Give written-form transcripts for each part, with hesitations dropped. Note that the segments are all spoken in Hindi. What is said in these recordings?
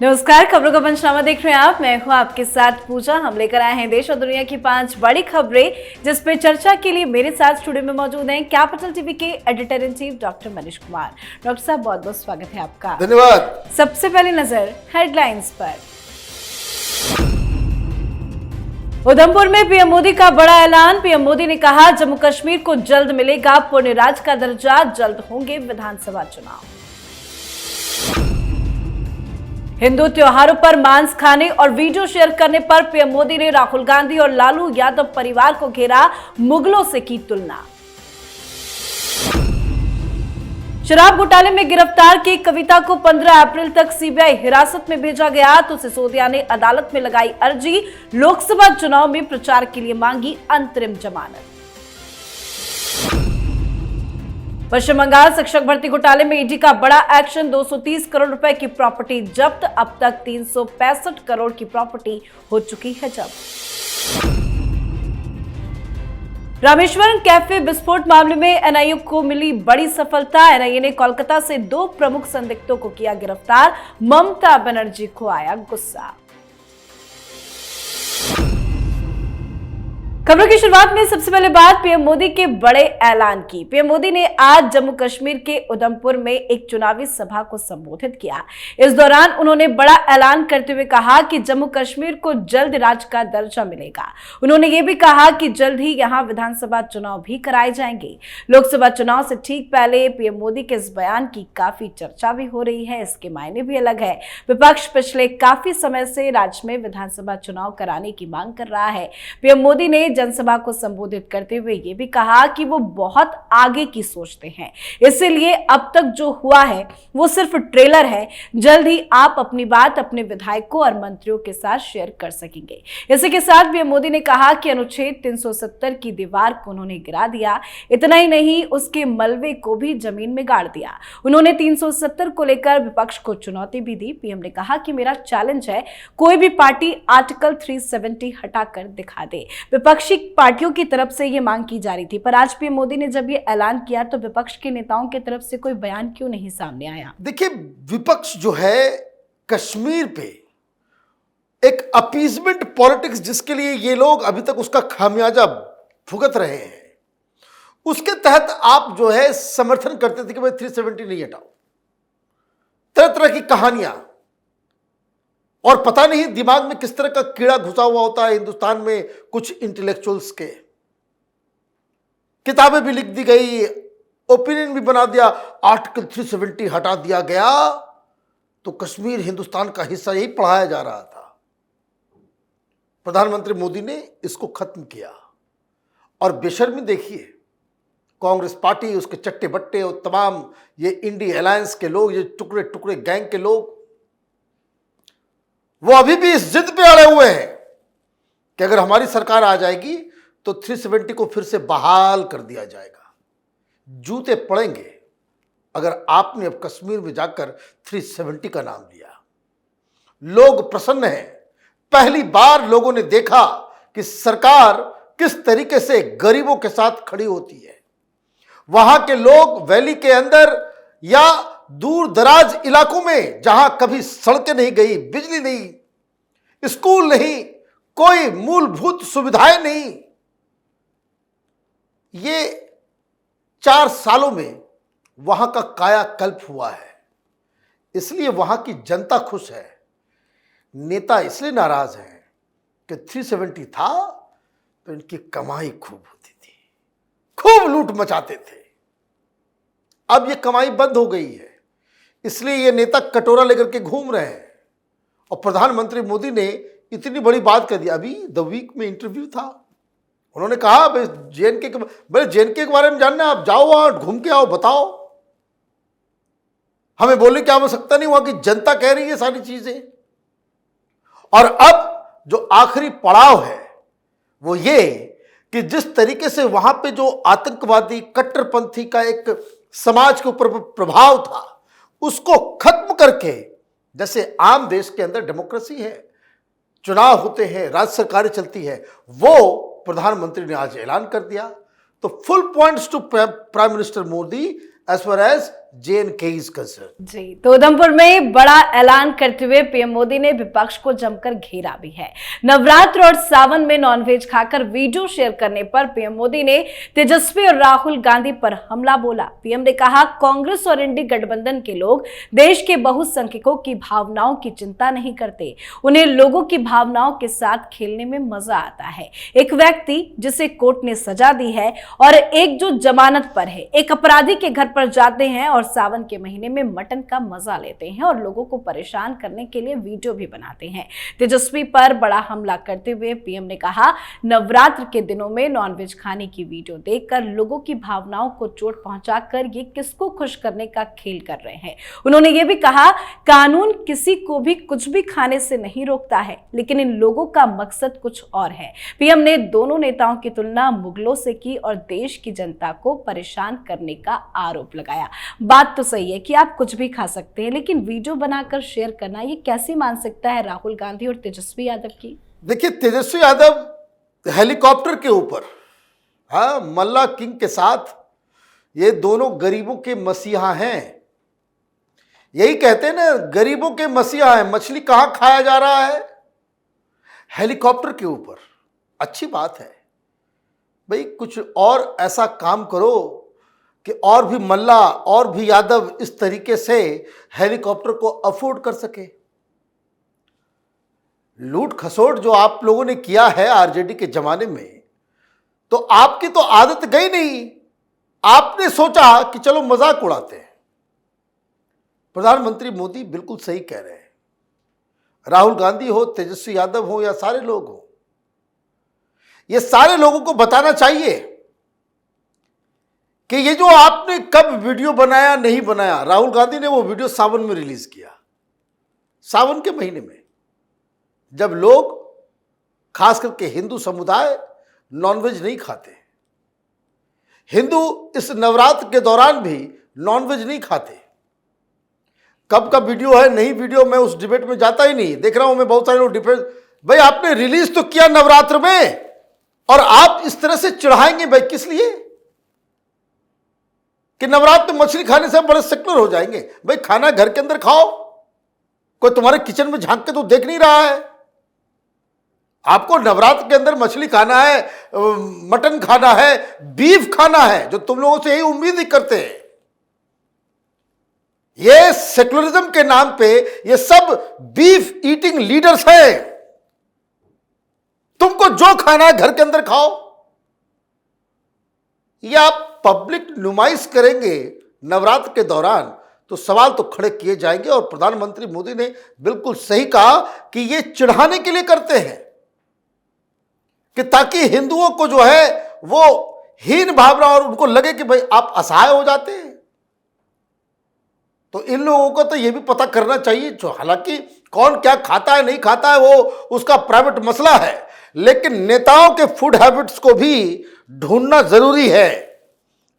नमस्कार, खबरों का पंचनामा देख रहे हैं आप। मैं हूं आपके साथ पूजा। हम लेकर आए हैं देश और दुनिया की 5 बड़ी खबरें, जिस पे चर्चा के लिए मेरे साथ स्टूडियो में मौजूद हैं कैपिटल टीवी के editor in chief doctor Manish Kumar. Doctor साहब, बहुत बहुत स्वागत है आपका। धन्यवाद। सबसे पहले नजर हेडलाइंस पर। उधमपुर में पीएम मोदी का बड़ा ऐलान। पीएम मोदी ने कहा, जम्मू कश्मीर को जल्द मिलेगा पूर्ण राज्य का दर्जा, जल्द होंगे विधानसभा चुनाव। हिंदू त्योहारों पर मांस खाने और वीडियो शेयर करने पर पीएम मोदी ने राहुल गांधी और लालू यादव परिवार को घेरा, मुगलों से की तुलना। शराब घोटाले में गिरफ्तार की कविता को 15 अप्रैल तक सीबीआई हिरासत में भेजा गया तो सिसोदिया ने अदालत में लगाई अर्जी। लोकसभा चुनाव में प्रचार के लिए मांगी अंतरिम जमानत। पश्चिम बंगाल शिक्षक भर्ती घोटाले में ईडी का बड़ा एक्शन। 230 करोड़ रुपए की प्रॉपर्टी जब्त। अब तक 365 करोड़ की प्रॉपर्टी हो चुकी है जब्त। रामेश्वरम कैफे विस्फोट मामले में एनआईए को मिली बड़ी सफलता। एनआईए ने कोलकाता से 2 प्रमुख संदिग्धों को किया गिरफ्तार। ममता बनर्जी को आया गुस्सा। खबरों की शुरुआत में सबसे पहले बात पीएम मोदी के बड़े ऐलान की। पीएम मोदी ने आज जम्मू कश्मीर के उधमपुर में एक चुनावी सभा को संबोधित किया। इस दौरान उन्होंने बड़ा ऐलान करते हुए कहा कि जम्मू कश्मीर को जल्द राज्य का दर्जा मिलेगा। उन्होंने ये भी कहा कि जल्द ही यहां विधानसभा चुनाव भी कराए जाएंगे। लोकसभा चुनाव से ठीक पहले पीएम मोदी के इस बयान की काफी चर्चा भी हो रही है। इसके मायने भी अलग है। विपक्ष पिछले काफी समय से राज्य में विधानसभा चुनाव कराने की मांग कर रहा है। पीएम मोदी ने जनसभा को संबोधित करते हुए यह भी कहा कि वो बहुत आगे की सोचते हैं, इसलिए अब तक जो हुआ है वो सिर्फ ट्रेलर है। जल्द ही आप अपनी बात अपने विधायकों और मंत्रियों के साथ शेयर कर सकेंगे। इसी के साथ पीएम मोदी ने कहा कि अनुच्छेद 370 की दीवार को उन्होंने गिरा दिया। इतना ही नहीं, उसके मलबे को भी जमीन में गाड़ दिया। उन्होंने 370 को लेकर विपक्ष को चुनौती भी दी। पीएम ने कहा कि मेरा चैलेंज है, कोई भी पार्टी आर्टिकल 370 हटाकर दिखा दे। विपक्षी पार्टियों की तरफ से ये मांग की जा रही थी, पर आज पीएम मोदी ने जब ये ऐलान किया तो विपक्ष के नेताओं की तरफ से कोई बयान क्यों नहीं सामने आया? देखिए, विपक्ष जो है कश्मीर पे एक अपीजमेंट पॉलिटिक्स, जिसके लिए ये लोग अभी तक उसका खामियाजा भुगत रहे हैं, उसके तहत आप जो है समर्थन करते थे कि भाई 370 नहीं हटाओ। तरह तरह की कहानियां, और पता नहीं दिमाग में किस तरह का कीड़ा घुसा हुआ होता है हिंदुस्तान में कुछ इंटेलेक्चुअल्स के। किताबें भी लिख दी गई, ओपिनियन भी बना दिया, आर्टिकल 370 हटा दिया गया तो कश्मीर हिंदुस्तान का हिस्सा, यही पढ़ाया जा रहा था। प्रधानमंत्री मोदी ने इसको खत्म किया। और बेशर्मी देखिए, कांग्रेस पार्टी, उसके चट्टे बट्टे और तमाम ये इंडिया अलायंस के लोग, ये टुकड़े टुकड़े गैंग के लोग, वो अभी भी इस जिद पे अड़े हुए हैं कि अगर हमारी सरकार आ जाएगी तो 370 को फिर से बहाल कर दिया जाएगा। जूते पड़ेंगे अगर आपने अब कश्मीर में जाकर 370 का नाम लिया। लोग प्रसन्न हैं। पहली बार लोगों ने देखा कि सरकार किस तरीके से गरीबों के साथ खड़ी होती है। वहां के लोग वैली के अंदर या दूर दराज इलाकों में, जहां कभी सड़कें नहीं गई, बिजली नहीं, स्कूल नहीं, कोई मूलभूत सुविधाएं नहीं, ये 4 सालों में वहां का कायाकल्प हुआ है। इसलिए वहां की जनता खुश है। नेता इसलिए नाराज हैं कि 370 था तो इनकी कमाई खूब होती थी, खूब लूट मचाते थे। अब ये कमाई बंद हो गई है, इसलिए ये नेता कटोरा लेकर के घूम रहे हैं। और प्रधानमंत्री मोदी ने इतनी बड़ी बात कर दी। अभी द वीक में इंटरव्यू था, उन्होंने कहा जेएनके के बारे में जानना, आप जाओ वहां घूम के आओ, बताओ, हमें बोलने की आवश्यकता नहीं, वहां की जनता कह रही है सारी चीजें। और अब जो आखिरी पड़ाव है वो ये कि जिस तरीके से वहां पे जो आतंकवादी कट्टरपंथी का एक समाज के ऊपर प्रभाव था, उसको खत्म करके, जैसे आम देश के अंदर डेमोक्रेसी है, चुनाव होते हैं, राज्य सरकारें चलती है, वो प्रधानमंत्री ने आज ऐलान कर दिया। तो full points to prime minister Modi as far as J&K is concerned. जी, तो उधमपुर में बड़ा ऐलान करते हुए पीएम मोदी ने विपक्ष को जमकर घेरा भी है। नवरात्र और सावन में नॉनवेज खाकर वीडियो शेयर करने पर पीएम मोदी ने तेजस्वी और राहुल गांधी पर हमला बोला। पीएम ने कहा, कांग्रेस और इंडी गठबंधन के लोग देश के बहुसंख्यकों की भावनाओं की चिंता नहीं करते, उन्हें लोगों की भावनाओं के साथ खेलने में मजा आता है। एक व्यक्ति जिसे कोर्ट ने सजा दी है और एक जो जमानत पर है, एक अपराधी के घर पर जाते हैं और सावन के महीने में मटन का मजा लेते हैं और लोगों को परेशान करने के लिए वीडियो भी बनाते हैं। तेजस्वी पर बड़ा हमला करते हुए पीएम ने कहा, नवरात्र के दिनों में नॉनवेज खाने की वीडियो देखकर लोगों की भावनाओं को चोट पहुंचाकर ये किसको खुश करने का खेल कर रहे हैं। उन्होंने ये भी कहा, कानून किसी को भी कुछ भी खाने से नहीं रोकता है, लेकिन इन लोगों का मकसद कुछ और है। पीएम ने दोनों नेताओं की तुलना मुगलों से की और देश की जनता को परेशान करने का आरोप लगाया। बात तो सही है कि आप कुछ भी खा सकते हैं, लेकिन वीडियो बनाकर शेयर करना ये कैसे मान सकता है राहुल गांधी और तेजस्वी यादव की? देखिए, तेजस्वी यादव हेलीकॉप्टर के ऊपर, हाँ, मल्ला किंग के साथ, ये दोनों गरीबों के मसीहा हैं। यही कहते हैं ना, गरीबों के मसीहा है। मछली कहां खाया जा रहा है? हेलीकॉप्टर के ऊपर। अच्छी बात है भाई, कुछ और ऐसा काम करो कि और भी मल्ला और भी यादव इस तरीके से हेलीकॉप्टर को अफोर्ड कर सके। लूट खसोट जो आप लोगों ने किया है आरजेडी के जमाने में, तो आपकी तो आदत गई नहीं। आपने सोचा कि चलो मजाक उड़ाते हैं। प्रधानमंत्री मोदी बिल्कुल सही कह रहे हैं। राहुल गांधी हो, तेजस्वी यादव हो या सारे लोग हो, ये सारे लोगों को बताना चाहिए कि ये जो आपने कब वीडियो बनाया नहीं बनाया। राहुल गांधी ने वो वीडियो सावन में रिलीज किया, सावन के महीने में, जब लोग खास करके हिंदू समुदाय नॉनवेज नहीं खाते। हिंदू इस नवरात्र के दौरान भी नॉनवेज नहीं खाते। कब का वीडियो है, नहीं वीडियो, मैं उस डिबेट में जाता ही नहीं। देख रहा हूं मैं बहुत सारे लोग डिफरेंस, भाई आपने रिलीज तो किया नवरात्र में और आप इस तरह से चढ़ाएंगे भाई किस लिए? कि नवरात्र में मछली खाने से बड़े सेक्युलर हो जाएंगे। भाई खाना घर के अंदर खाओ, कोई तुम्हारे किचन में झांक के तो देख नहीं रहा है। आपको नवरात्र के अंदर मछली खाना है, मटन खाना है, बीफ खाना है, जो तुम लोगों से यही उम्मीद ही करते हैं। ये सेक्युलरिज्म के नाम पे ये सब बीफ ईटिंग लीडर्स हैं। तुमको जो खाना है घर के अंदर खाओ। ये आप पब्लिक नुमाइश करेंगे नवरात्र के दौरान तो सवाल तो खड़े किए जाएंगे। और प्रधानमंत्री मोदी ने बिल्कुल सही कहा कि ये चिढ़ाने के लिए करते हैं, कि ताकि हिंदुओं को जो है वो हीन भावना और उनको लगे कि भाई आप असहाय हो जाते हैं। तो इन लोगों को तो ये भी पता करना चाहिए, जो हालांकि कौन क्या खाता है नहीं खाता है वो उसका प्राइवेट मसला है, लेकिन नेताओं के फूड हैबिट्स को भी ढूंढना जरूरी है।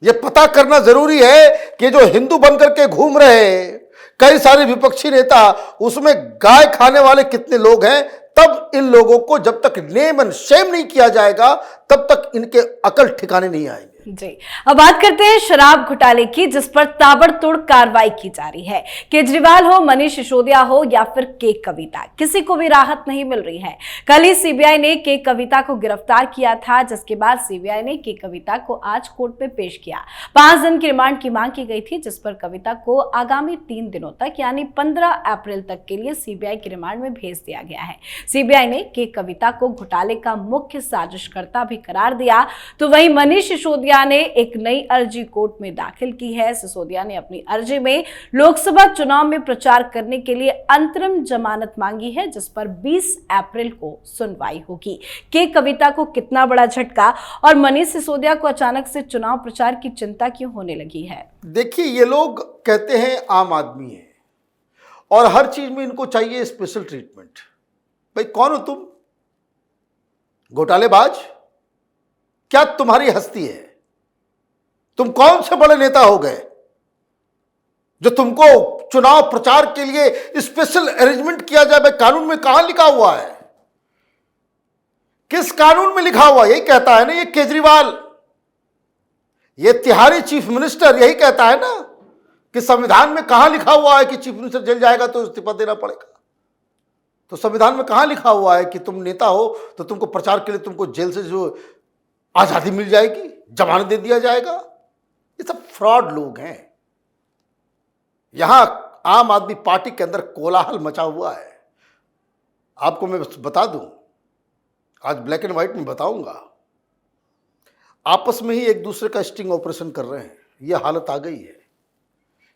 ये पता करना जरूरी है कि जो हिंदू बनकर के घूम रहे हैं कई सारे विपक्षी नेता, उसमें गाय खाने वाले कितने लोग हैं। तब इन लोगों को जब तक नेम एंड शेम नहीं किया जाएगा तब तक इनके अकल ठिकाने नहीं आएंगे। जी, अब बात करते हैं शराब घोटाले की, जिस पर ताबड़तोड़ कार्रवाई की जा रही है। केजरीवाल हो, मनीष सिसोदिया हो या फिर के कविता, किसी को भी राहत नहीं मिल रही है। कल ही सीबीआई ने के कविता को गिरफ्तार किया था, जिसके बाद सीबीआई ने के कविता को आज कोर्ट में पेश किया। 5 दिन की रिमांड की मांग की गई थी, जिस पर कविता को आगामी 3 दिनों तक यानी 15 अप्रैल तक के लिए सीबीआई की रिमांड में भेज दिया गया है। सीबीआई ने के कविता को घोटाले का मुख्य साजिशकर्ता भी करार दिया। तो वहीं मनीष सिसोदिया ने एक नई अर्जी कोर्ट में दाखिल की है। सिसोदिया ने अपनी अर्जी में लोकसभा चुनाव में प्रचार करने के लिए अंतरिम जमानत मांगी है, जिस पर 20 अप्रैल को सुनवाई होगी। के कविता को कितना बड़ा झटका और मनीष सिसोदिया को अचानक से चुनाव प्रचार की चिंता क्यों होने लगी है? देखिए, ये लोग कहते हैं आम आदमी है और हर चीज में इनको चाहिए स्पेशल ट्रीटमेंट। भाई कौन हो तुम? घोटालेबाज? क्या तुम्हारी हस्ती है? तुम कौन से बड़े नेता हो गए जो तुमको चुनाव प्रचार के लिए स्पेशल अरेंजमेंट किया जाए? भाई कानून में कहां लिखा हुआ है? किस कानून में लिखा हुआ? यही कहता है ना ये केजरीवाल, ये तिहाड़ी चीफ मिनिस्टर यही कहता है ना कि संविधान में कहां लिखा हुआ है कि चीफ मिनिस्टर जेल जाएगा तो इस्तीफा देना पड़ेगा? तो संविधान में कहां लिखा हुआ है कि तुम नेता हो तो तुमको प्रचार के लिए तुमको जेल से जो आजादी मिल जाएगी, जमानत दे दिया जाएगा? ये सब फ्रॉड लोग हैं। यहां आम आदमी पार्टी के अंदर कोलाहल मचा हुआ है। आपको मैं बता दूं, आज ब्लैक एंड व्हाइट में बताऊंगा, आपस में ही एक दूसरे का स्टिंग ऑपरेशन कर रहे हैं। यह हालत आ गई है।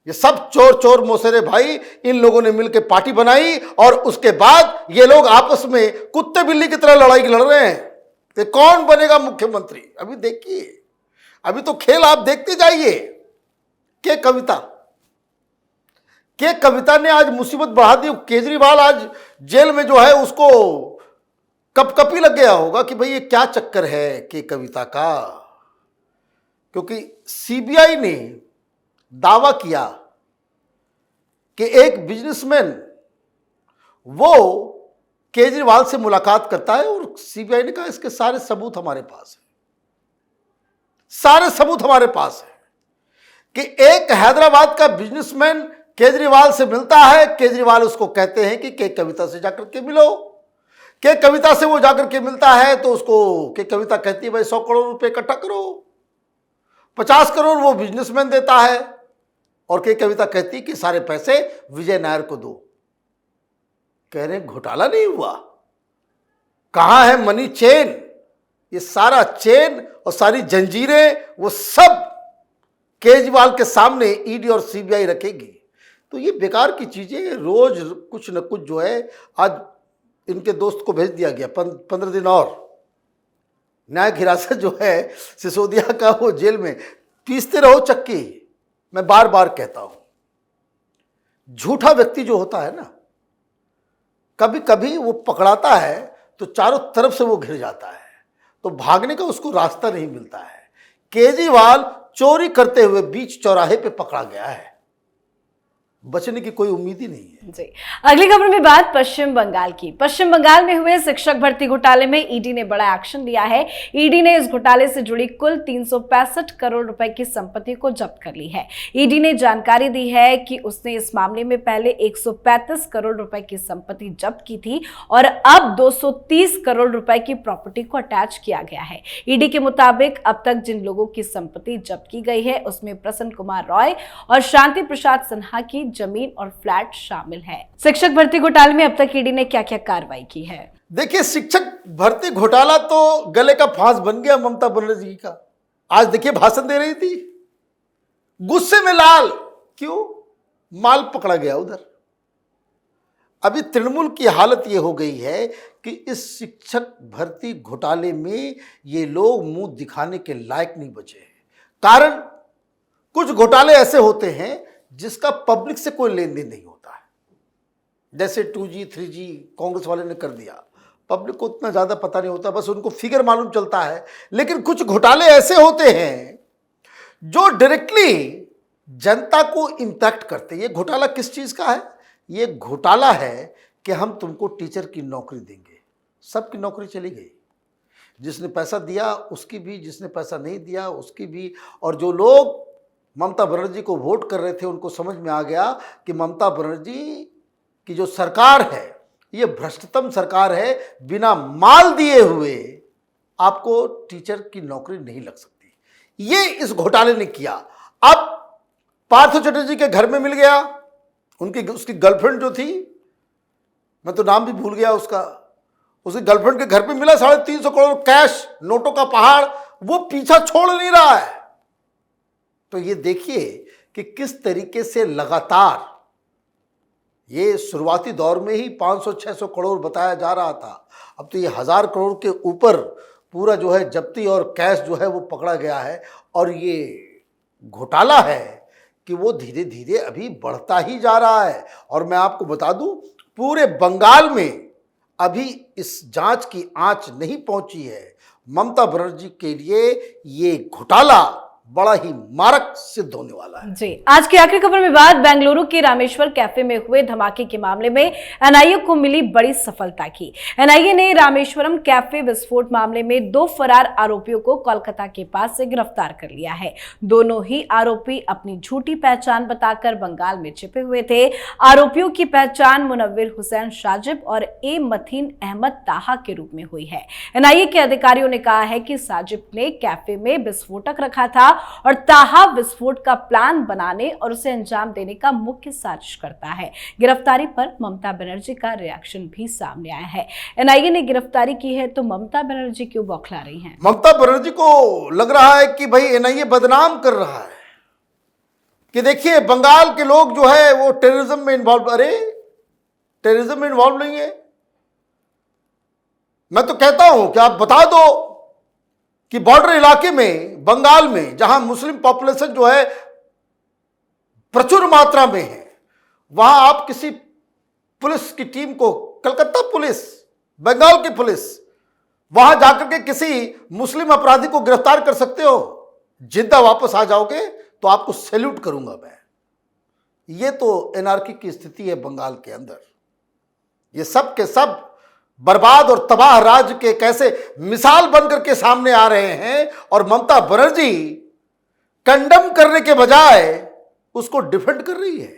ये सब चोर चोर मोसेरे भाई, इन लोगों ने मिलकर पार्टी बनाई और उसके बाद ये लोग आपस में कुत्ते बिल्ली की तरह लड़ाई लड़ रहे हैं कि कौन बनेगा मुख्यमंत्री। अभी देखिए, अभी तो खेल आप देखते जाइए। के कविता ने आज मुसीबत बढ़ा दी। केजरीवाल आज जेल में जो है उसको कपकपी लग गया होगा कि भाई ये क्या चक्कर है के कविता का, क्योंकि सीबीआई ने दावा किया कि एक बिजनेसमैन वो केजरीवाल से मुलाकात करता है और सीबीआई ने कहा इसके सारे सबूत हमारे पास है, सारे सबूत हमारे पास है कि एक हैदराबाद का बिजनेसमैन केजरीवाल से मिलता है। केजरीवाल उसको कहते हैं कि के कविता से जाकर के मिलो। के कविता से वो जाकर के मिलता है तो उसको के कविता कहती है भाई 100 करोड़ रुपए इकट्ठा करो। 50 करोड़ वो बिजनेसमैन देता है और के कविता कहती है कि सारे पैसे विजय नायर को दो। कह रहे घोटाला नहीं हुआ? कहां है मनी चेन? ये सारा चेन और सारी जंजीरें वो सब केजरीवाल के सामने ईडी और सीबीआई रखेगी। तो ये बेकार की चीजें, रोज कुछ न कुछ जो है। आज इनके दोस्त को भेज दिया गया 15 दिन और न्यायिक हिरासत जो है सिसोदिया का, वो जेल में पीसते रहो चक्की। मैं बार बार कहता हूं, झूठा व्यक्ति जो होता है ना, कभी कभी वो पकड़ाता है तो चारों तरफ से वो घिर जाता है, तो भागने का उसको रास्ता नहीं मिलता है। केजरीवाल चोरी करते हुए बीच चौराहे पे पकड़ा गया है, बचने की कोई उम्मीद ही नहीं है। जी, अगली खबर में बात पश्चिम बंगाल की। पश्चिम बंगाल में हुए शिक्षक भर्ती घोटाले में ईडी ने बड़ा एक्शन लिया है। ईडी ने इस घोटाले से जुड़ी कुल 365 करोड़ रुपए की संपत्ति को जब्त कर ली है। ईडी ने जानकारी दी है कि उसने इस मामले में पहले 135 करोड़ रुपए की संपत्ति जब्त की थी और अब 230 करोड़ रुपए की प्रॉपर्टी को अटैच किया गया है। ईडी के मुताबिक अब तक जिन लोगों की संपत्ति जब्त की गई है उसमें प्रसन्न कुमार रॉय और शांति प्रसाद सिन्हा की जमीन और फ्लैट शामिल है। शिक्षक भर्ती घोटाले में अब तक ईडी ने क्या क्या कार्रवाई की है? देखिए, शिक्षक भर्ती घोटाला तो गले का फांस बन गया ममता बनर्जी का। आज देखिए भाषण दे रही थी, गुस्से में लाल। क्यों? माल पकड़ा गया उधर। अभी तृणमूल की हालत ये हो गई है कि इस शिक्षक भर्ती घोटाले में ये लोग मुंह दिखाने के लायक नहीं बचे हैं। कारण कुछ घोटाले ऐसे होते हैं जिसका पब्लिक से कोई लेन देन नहीं होता है। जैसे 2G 3G कांग्रेस वाले ने कर दिया, पब्लिक को उतना ज्यादा पता नहीं होता, बस उनको फिगर मालूम चलता है। लेकिन कुछ घोटाले ऐसे होते हैं जो डायरेक्टली जनता को इंपैक्ट करते हैं। ये घोटाला किस चीज का है? ये घोटाला है कि हम तुमको टीचर की नौकरी देंगे। सबकी नौकरी चली गई, जिसने पैसा दिया उसकी भी, जिसने पैसा नहीं दिया उसकी भी। और जो लोग ममता बनर्जी को वोट कर रहे थे उनको समझ में आ गया कि ममता बनर्जी की जो सरकार है ये भ्रष्टतम सरकार है, बिना माल दिए हुए आपको टीचर की नौकरी नहीं लग सकती। ये इस घोटाले ने किया। अब पार्थ चटर्जी के घर में मिल गया, उसकी गर्लफ्रेंड जो थी, मैं तो नाम भी भूल गया उसका, उसकी गर्लफ्रेंड के घर पे मिला 350 करोड़ कैश, नोटों का पहाड़। वो पीछा छोड़ नहीं रहा है। तो ये देखिए कि किस तरीके से लगातार, ये शुरुआती दौर में ही 500-600 करोड़ बताया जा रहा था, अब तो ये 1000 करोड़ के ऊपर पूरा जो है जब्ती और कैश जो है वो पकड़ा गया है। और ये घोटाला है कि वो धीरे धीरे अभी बढ़ता ही जा रहा है। और मैं आपको बता दूं, पूरे बंगाल में अभी इस जांच की आंच नहीं पहुंची है। ममता बनर्जी के लिए ये घोटाला बड़ा ही मारक सिद्ध होने वाला है। जी, आज की आखिरी खबर में बात बेंगलुरु के रामेश्वर कैफे में हुए धमाके के मामले में एनआईए को मिली बड़ी सफलता की। एनआईए ने रामेश्वरम कैफे विस्फोट मामले में 2 फरार आरोपियों को कोलकाता के पास से गिरफ्तार कर लिया है। दोनों ही आरोपी अपनी झूठी पहचान बताकर बंगाल में छिपे हुए थे। आरोपियों की पहचान मुनव्विर हुसैन साजिब और ए मथीन अहमद ताहा के रूप में हुई है। एनआईए के अधिकारियों ने कहा है कि साजिब ने कैफे में विस्फोटक रखा था और ताहा विस्फोट का प्लान बनाने और उसे अंजाम देने का मुख्य साजिश करता है। गिरफ्तारी पर ममता बनर्जी का रिएक्शन भी सामने आया है। एनआईए ने गिरफ्तारी की है तो ममता बनर्जी क्यों बौखला रही हैं? ममता बनर्जी को लग रहा है कि भाई एनआईए बदनाम कर रहा है कि देखिए बंगाल के लोग जो है वो टेररिज्म में इन्वॉल्व। अरे टेररिज्म में इन्वॉल्व नहीं है। मैं तो कहता हूं कि आप बता दो कि बॉर्डर इलाके में बंगाल में जहां मुस्लिम पॉपुलेशन जो है प्रचुर मात्रा में है, वहां आप किसी पुलिस की टीम को, कलकत्ता पुलिस, बंगाल की पुलिस, वहां जाकर के किसी मुस्लिम अपराधी को गिरफ्तार कर सकते हो, जिंदा वापस आ जाओगे तो आपको सैल्यूट करूंगा मैं। ये तो एनार्की की स्थिति है बंगाल के अंदर। ये सब के सब बर्बाद और तबाह राज्य के कैसे मिसाल बनकर के सामने आ रहे हैं और ममता बनर्जी कंडम करने के बजाय उसको डिफेंड कर रही है।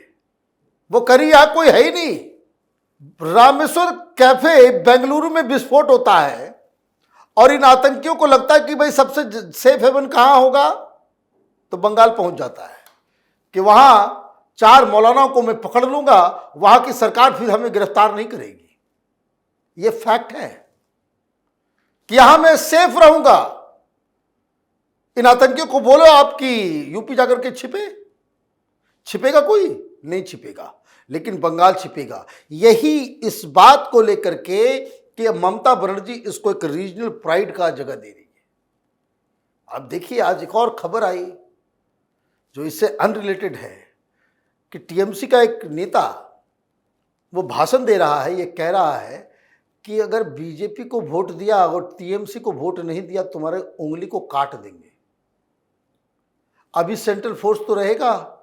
वो करिया कोई है ही नहीं। रामेश्वर कैफे बेंगलुरु में विस्फोट होता है और इन आतंकियों को लगता है कि भाई सबसे सेफ हेवन कहां होगा, तो बंगाल पहुंच जाता है कि वहां 4 मौलानाओं को मैं पकड़ लूंगा, वहां की सरकार फिर हमें गिरफ्तार नहीं करेगी। ये फैक्ट है कि यहां मैं सेफ रहूंगा। इन आतंकियों को बोलो आपकी यूपी जाकर के छिपेगा कोई नहीं छिपेगा, लेकिन बंगाल छिपेगा। यही इस बात को लेकर के कि ममता बनर्जी इसको एक रीजनल प्राइड का जगह दे रही है। अब देखिए आज एक और खबर आई जो इससे अनरिलेटेड है कि टीएमसी का एक नेता वो भाषण दे रहा है, ये कह रहा है कि अगर बीजेपी को वोट दिया और टीएमसी को वोट नहीं दिया तुम्हारे उंगली को काट देंगे। अभी सेंट्रल फोर्स तो रहेगा,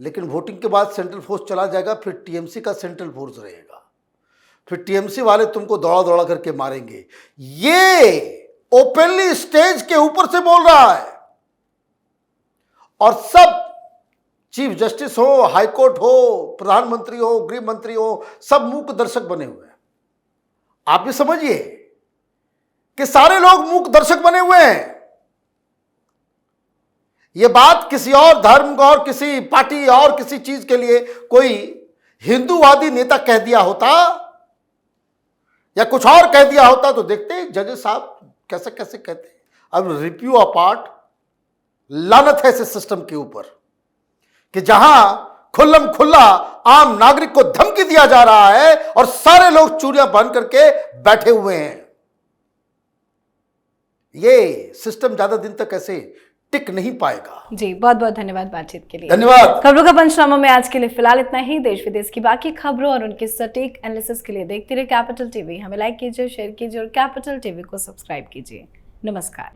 लेकिन वोटिंग के बाद सेंट्रल फोर्स चला जाएगा, फिर टीएमसी का सेंट्रल फोर्स रहेगा, फिर टीएमसी वाले तुमको दौड़ा दौड़ा करके मारेंगे। ये ओपनली स्टेज के ऊपर से बोल रहा है और सब चीफ जस्टिस हो, हाईकोर्ट हो, प्रधानमंत्री हो, गृह मंत्री हो, सब मूक दर्शक बने हुए हैं। आप भी समझिए कि सारे लोग मूक दर्शक बने हुए हैं। यह बात किसी और धर्म और किसी पार्टी और किसी चीज के लिए कोई हिंदूवादी नेता कह दिया होता या कुछ और कह दिया होता तो देखते जजेस साहब कैसे कैसे कहते। अब रिव्यू अपार्ट, लानत है ऐसे सिस्टम के ऊपर कि जहां खुल्लम खुल्ला आम नागरिक को धमकी दिया जा रहा है और सारे लोग चूड़ियां बांध करके बैठे हुए हैं। ये सिस्टम ज्यादा दिन तक ऐसे टिक नहीं पाएगा। जी, बहुत बहुत धन्यवाद बातचीत के लिए। धन्यवाद। खबरों का पंचनामा में आज के लिए फिलहाल इतना ही। देश विदेश की बाकी खबरों और उनके सटीक एनालिसिस के लिए देखते रहिए कैपिटल टीवी। हमें लाइक कीजिए, शेयर कीजिए और कैपिटल टीवी को सब्सक्राइब कीजिए। नमस्कार।